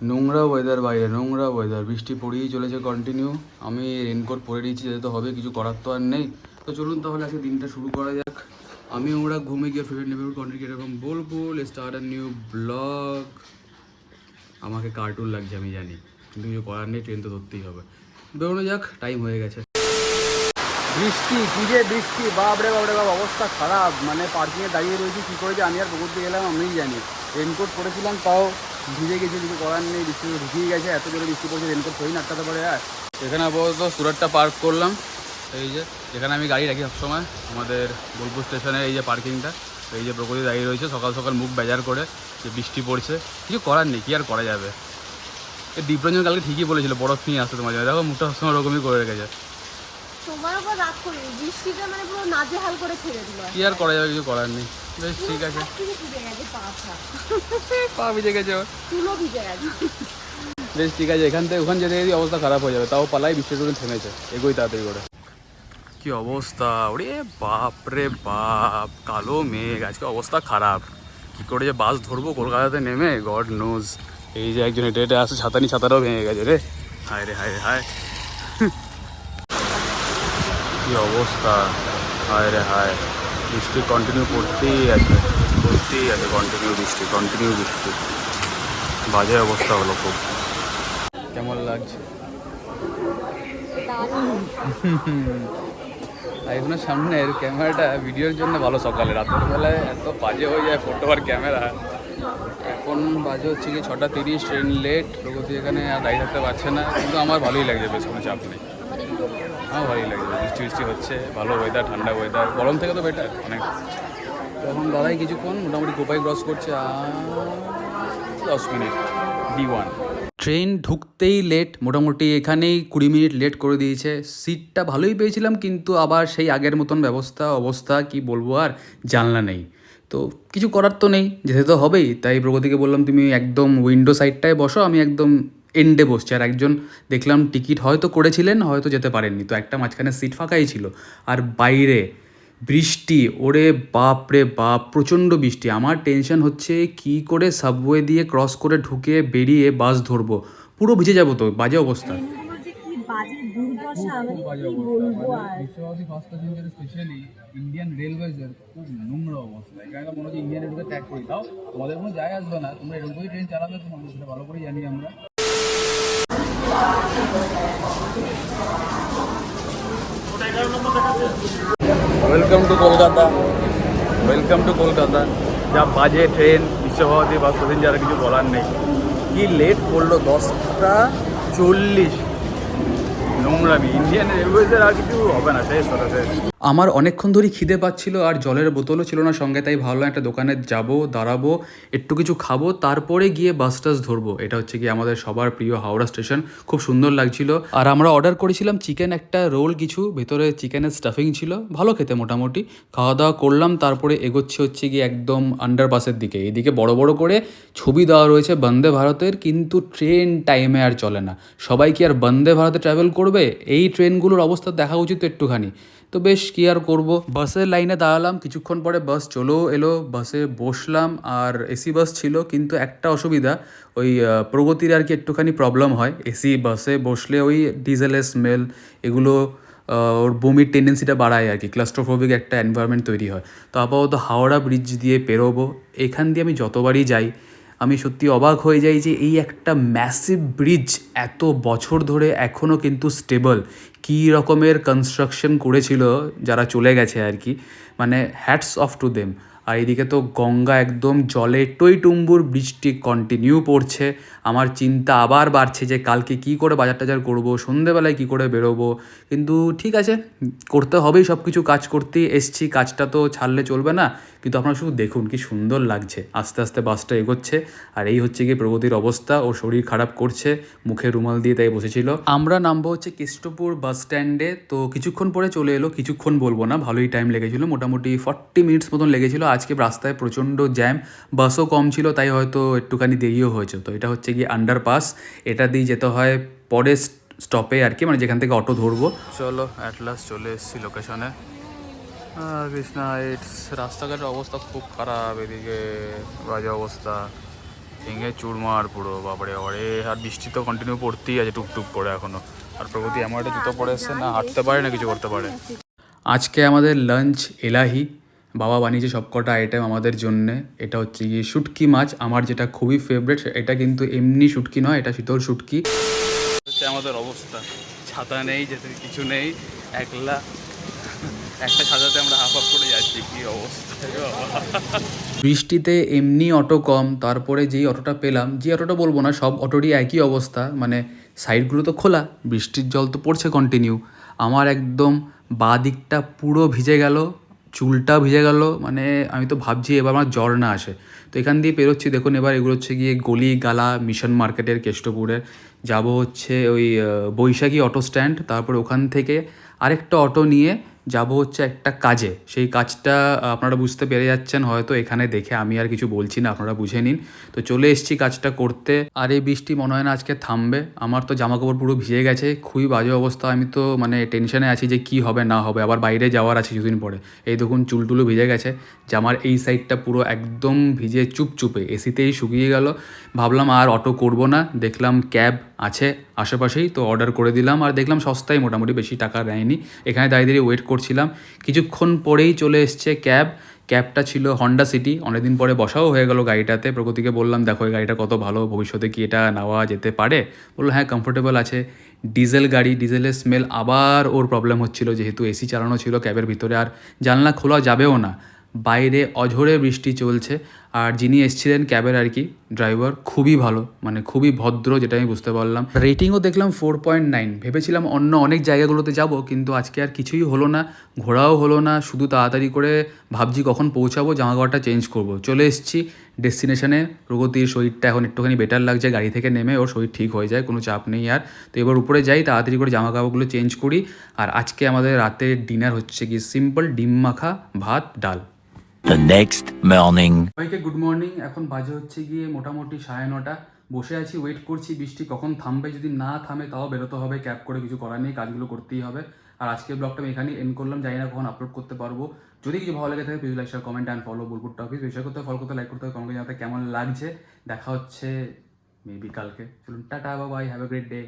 নোংরা ওয়েদার, বাইরে নোংরা ওয়েদার, বৃষ্টি পড়েই চলেছে কন্টিনিউ। আমি রেনকোট পরে নিয়েছি, যেতে তো হবে, কিছু করার তো আর নেই। তো চলুন তাহলে আজকে দিনটা শুরু করা যাক। আমি ওরা ঘুমে গিয়ে ফেভারিট নেভার কন্টেন্ট এরকম বলবো, স্টার্ট আ নিউ ব্লগ। আমাকে কার্টুন লাগছে আমি জানি, কিন্তু কিছু করার নেই, ট্রেন তো ধরতেই হবে। বেরোনো যাক, টাইম হয়ে গেছে। বৃষ্টি, কী যে বৃষ্টি, বাপরে বাপরে বাপ, অবস্থা খারাপ। মানে পার্কিংয়ে দাঁড়িয়ে রয়েছি, কী করে যে আমি আর পুকুরতে গেলাম আমিই জানি। রেনকোট পরেছিলাম, তাও ভিজে গেছে, কিছু করার নেই, বৃষ্টি ঢুকিয়ে গেছে, এত জোরে বৃষ্টি পড়ছে, রেনকোট থই না আটকাতে পারে। আর এখানে আপাতত সুরাটটা পার্ক করলাম, এই যে যেখানে আমি গাড়ি রাখি সবসময়, আমাদের বোলপুর স্টেশনের এই যে পার্কিংটা। এই যে প্রকৃতি দাঁড়িয়ে রয়েছে, সকাল সকাল মুখ বেজার করে, যে বৃষ্টি পড়ছে, কিছু করার নেই, কী আর করা যাবে। এই দীপরঞ্জন কালকে ঠিকই বলেছিল বরফ নিয়ে আসতে তোমার জন্য, দেখো মুখটা সবসময় ওরকমই করে রেখেছে। তোমার উপর রাগ করি, বৃষ্টিটা মানে পুরো নাজেহাল করে ছেড়ে দিল। কি আর করা যাবে, কিছু করার নেই। বেশ ঠিক আছে, পা ভিজে গেছে, চুলো ভিজে গেছে। বেশ ঠিক আছে, এখান থেকে ওখানে যেতে যেতে অবস্থা খারাপ হয়ে যাবে, তাও পালাই, বৃষ্টির জন্য থেমেছে, এগোই তাড়াতাড়ি করে। কি অবস্থা, ওরে বাপ রে বাপ, কালো মেঘ, আজকে অবস্থা খারাপ। কি করে যে বাস ধরবো কলকাতাতে নেমে, গড নোজ। এই যে একজন হেঁটে হেঁটে আসছে, ছাতাটাও ভেঙে গেছে রে, হায় রে হায় রে হায়। কি অবস্থা, হায় রে হায়। বৃষ্টি কন্টিনিউ পড়তেই আছে, কন্টিনিউ বৃষ্টি। বাজে অবস্থা হলো খুব। কেমন লাগছে? আইফোনের সামনের ক্যামেরাটা ভিডিওর জন্য ভালো, সকালে, রাতের বেলায় এত বাজে হয়ে যায় ফটো আর ক্যামেরা। এখন বাজে হচ্ছে কি 6:30, ট্রেন লেট, প্রগতি এখানে আর দাঁড়িয়ে থাকতে পারছে না, কিন্তু আমার ভালোই লাগছে, বেশ কোনো চাপ নেই, আমার ভালোই লাগছে। বৃষ্টি হচ্ছে, ভালো ওয়েদার, ঠান্ডা ওয়েদার, গরম থেকে তো বেটার অনেক। তো এখন দাদাই কিছুক্ষণ মোটামুটি কোপাই ক্রস করছে, আর 10 মিনিট D1। ট্রেন ঢুকতেই লেট, মোটামুটি এখানেই 20 মিনিট লেট করে দিয়েছে। সিটটা ভালোই পেয়েছিলাম, কিন্তু আবার সেই আগের মতন অবস্থা কি বলবো, আর জানলা নেই। তো কিছু করার তো নেই, যেতে তো হবেই। তাই প্রগতিকে বললাম তুমি একদম উইন্ডো সাইডটায় বসো, আমি একদম এন্ডে বসছি। আর একজন দেখলাম টিকিট হয়তো করেছিলেন, হয়তো যেতে পারেননি, তো একটা মাঝখানে সিট ফাঁকাই ছিল। আর বাইরে বৃষ্টি, ওরে বাপ রে বাপ, প্রচণ্ড বৃষ্টি। আমার টেনশন হচ্ছে কী করে সাবওয়ে দিয়ে ক্রস করে ঢুকে বেরিয়ে বাস ধরবো, পুরো ভিজে যাবো তো, বাজে অবস্থা। ইন্ডিয়ান রেলওয়েজের খুব নোংরা অবস্থা, এখানে মনে হচ্ছে ইন্ডিয়ান রেলওয়ে ত্যাগ করে দাও, তোমাদের কোনো যায় আসবে না, তোমরা এরকমই ট্রেন চালাবে, তো আমরা সেটা ভালো করেই জানি আমরা। Welcome to Kolkata. যা বাজে ট্রেন, বিশ্বভারতী বাস, প্রতিদিন যারা, কিছু বলার নেই। কি লেট করলো, 10টা 40, নোংরামি। ইন্ডিয়ান রেলওয়েজের আর কিছু হবে না, শেষ কথা শেষ। আমার অনেকক্ষণ ধরেই খিদে পাচ্ছিল, আর জলের বোতলও ছিল না সঙ্গে, তাই ভাবলাম একটা দোকানে যাব, দাঁড়াবো, একটু কিছু খাবো, তারপরে গিয়ে বাস টাস ধরবো। এটা হচ্ছে কি আমাদের সবার প্রিয় হাওড়া স্টেশন, খুব সুন্দর লাগছিল। আর আমরা অর্ডার করেছিলাম চিকেন একটা রোল, কিছু ভেতরে চিকেনের স্টাফিং ছিল, ভালো খেতে মোটামুটি। খাওয়া দাওয়া করলাম, তারপরে এগোচ্ছে হচ্ছে গিয়ে একদম আন্ডারপাসের দিকে। এইদিকে বড় বড় করে ছবি দেওয়া রয়েছে বন্দে ভারতের, কিন্তু ট্রেন টাইমে আর চলে না। সবাই কি আর বন্দে ভারতে ট্রাভেল করবে? এই ট্রেনগুলোর অবস্থা দেখা উচিত একটুখানি। তো বেশ কী আর করবো, বাসের লাইনে দাঁড়ালাম, কিছুক্ষণ পরে বাস চলেও এলো, বাসে বসলাম। আর এসি বাস ছিল, কিন্তু একটা অসুবিধা, ওই প্রগতির আর কি একটুখানি প্রবলেম হয় এসি বাসে বসলে, ওই ডিজেলের স্মেল, এগুলো ওর বমির টেন্ডেন্সিটা বাড়ায় আর কি, ক্লাস্ট্রোফোবিক একটা এনভায়রনমেন্ট তৈরি হয়। তো আপাতত হাওড়া ব্রিজ দিয়ে পেরোবো। এখান দিয়ে আমি যতবারই যাই, আমি সত্যি অবাক হয়ে যাই যে এই একটা ম্যাসিভ ব্রিজ এত বছর ধরে এখনও কিন্তু স্টেবল। কী রকমের কনস্ট্রাকশন করেছিল যারা চলে গেছে আর কি, মানে হ্যাটস অফ টু দেম। আর এদিকে তো গঙ্গা একদম জলে টইটুম্বুর, বৃষ্টি কন্টিনিউ পড়ছে। আমার চিন্তা আবার বাড়ছে যে কালকে কী করে বাজার টাজার করবো, সন্ধেবেলায় কী করে বেরোবো। কিন্তু ঠিক আছে, করতে হবেই, সব কিছু কাজ করতেই এসছি, কাজটা তো ছাড়লে চলবে না। কিন্তু আপনারা শুধু দেখুন কি সুন্দর লাগছে, আস্তে আস্তে বাসটা এগোচ্ছে। আর এই হচ্ছে গিয়ে প্রগতির অবস্থা, ও শরীর খারাপ করছে, মুখে রুমাল দিয়ে তাই বসেছিল। আমরা নামবো হচ্ছে কেষ্টপুর বাস স্ট্যান্ডে, তো কিছুক্ষণ পরে চলে এলো। কিছুক্ষণ বলবো না, ভালোই টাইম লেগেছিলো, মোটামুটি 40 মিনিটস মতন লেগেছিলো। আজকে রাস্তায় প্রচণ্ড জ্যাম, বাসও কম ছিল, তাই হয়তো একটুখানি দেরিও হয়েছে। তো এটা হচ্ছে গিয়ে আন্ডারপাস, এটা দিয়ে যেতে হয় পরের স্টপে আর কি, মানে যেখান থেকে অটো ধরবো। চলো অ্যাট লাস্ট চলে এসেছি লোকেশনে, কৃষ্ণা হাইটস। রাস্তাঘাটের অবস্থা খুব খারাপ, এদিকে বাজে অবস্থা। ভেঙে চুরমার পুরো, বাবারে বাবারে। আর বৃষ্টি তো কন্টিনিউ পড়তেই আছে টুকটুক করে এখনো। আর প্রগতি এমন একটা জুতো পরে এসছে, না হাঁটতে পারে না কিছু করতে পারে। আজকে আমাদের লাঞ্চ এলাহি, বাবা বানিয়েছে সবকটা আইটেম আমাদের জন্যে। এটা হচ্ছে গিয়ে শুটকি মাছ, আমার যেটা খুবই ফেভারিট। এটা কিন্তু এমনি শুটকি নয়, এটা শীতল শুটকি। হচ্ছে আমাদের অবস্থা, ছাতা নেই, যেতে কিছু নেই, একলা একটা ছাতাতে আমরা হাফ করে যাচ্ছি। কি অবস্থা রে বাবা। বৃষ্টিতে এমনি অটো কম, তারপরে যেই অটোটা পেলাম, যে অটোটা বলবো না, সব অটোরই একই অবস্থা, মানে সাইডগুলো তো খোলা, বৃষ্টির জল তো পড়ছে কন্টিনিউ। আমার একদম বাঁ দিকটা পুরো ভিজে গেল, চুলটা ভিজে গেল, মানে আমি তো ভাবছি এবার আমার জ্বর না আসে। তো এখান দিয়ে পেরোচ্ছি, দেখুন এবার এগুলো হচ্ছে গিয়ে গলি গালা মিশন মার্কেটের কেষ্টপুরের। যাব হচ্ছে ওই বৈশাখী অটো স্ট্যান্ড, তারপর ওখান থেকে আরেকটা অটো নিয়ে যাব হচ্ছে একটা কাজে। সেই কাজটা আপনারা বুঝতে পেরে যাচ্ছেন হয়তো এখানে দেখে, আমি আর কিছু বলছি না, আপনারা বুঝে নিন। তো চলে এসেছি কাজটা করতে। আর এই বৃষ্টি মনে হয় না আজকে থামবে। আমার তো জামাকাপড় পুরো ভিজে গেছে, খুবই বাজে অবস্থা। আমি তো মানে টেনশনে আছি যে কি হবে না হবে, আবার বাইরে যাওয়ার আছে কিছুদিন পরে। এই দেখুন চুলটুলু ভিজে গেছে, জামার এই সাইডটা পুরো একদম ভিজে চুপচুপে, এসিতেই শুকিয়ে গেল। ভাবলাম আর অটো করব না, দেখলাম ক্যাব আছে আশেপাশেই, তো অর্ডার করে দিলাম। আর দেখলাম সস্তায়, মোটামুটি বেশি টাকা নেয়নি। এখানে দাঁড়িয়ে দাঁড়িয়ে ওয়েট করছিলাম, কিছুক্ষণ পরেই চলে এসছে ক্যাব। ক্যাবটা ছিল হন্ডা সিটি, অনেকদিন পরে বসাও হয়ে গেল গাড়িটাতে। প্রগতিকে বললাম দেখো এই গাড়িটা কত ভালো, ভবিষ্যতে কি এটা নেওয়া যেতে পারে? বললো হ্যাঁ কমফোর্টেবল আছে। ডিজেল গাড়ি, ডিজেলের স্মেল আবার ওর প্রবলেম হচ্ছিল, যেহেতু এসি চালানো ছিল ক্যাবের ভিতরে, আর জানলা খোলা যাবেও না। বাইরে অঝোরে বৃষ্টি চলছে। আর যিনি এসেছিলেন ক্যাবের আর কি ড্রাইভার, খুবই ভালো, মানে খুবই ভদ্র, যেটা আমি বুঝতে পারলাম। রেটিংও দেখলাম 4.9। ভেবেছিলাম অন্য অনেক জায়গাগুলোতে যাব, কিন্তু আজকে আর কিছুই হলো না, ঘোরাও হলো না। শুধু তাড়াতাড়ি করে ভাবছি কখন পৌঁছাবো, জামাকাপড়টা চেঞ্জ করব। চলে এসেছি ডেস্টিনেশনে। প্রগতির শরীরটা এখন একটুখানি বেটার লাগছে, গাড়ি থেকে নেমে ওর শরীর ঠিক হয়ে যায়, কোনো চাপ নেই আর। তো এবার উপরে যাই, তাড়াতাড়ি করে জামাকাপড়গুলো চেঞ্জ করি। আর আজকে আমাদের রাতের ডিনার হচ্ছে কি সিম্পল ডিম মাখা, ভাত, ডাল। The next morning. সবাইকে গুড মর্নিং। এখন বাজে হচ্ছে গিয়ে মোটামুটি 9:30। বসে আছি, ওয়েট করছি বৃষ্টি কখন থামবে। যদি না থামে তাও বেরোতে হবে ক্যাব করে, কিছু করার নেই, কাজগুলো করতেই হবে। আর আজকের ব্লগটা আমি এখানেই এন্ড করলাম, জানি না কখন আপলোড করতে পারবো। যদি কিছু ভালো লেগে থাকে please like share comment and follow Bolpur talkies. বিষয় করতে ফলো করতে লাইক করতে হবে, কমেন্ট জানাতে কেমন লাগছে। দেখা হচ্ছে মেবি কালকে। চলুন tata, bye, have a great day.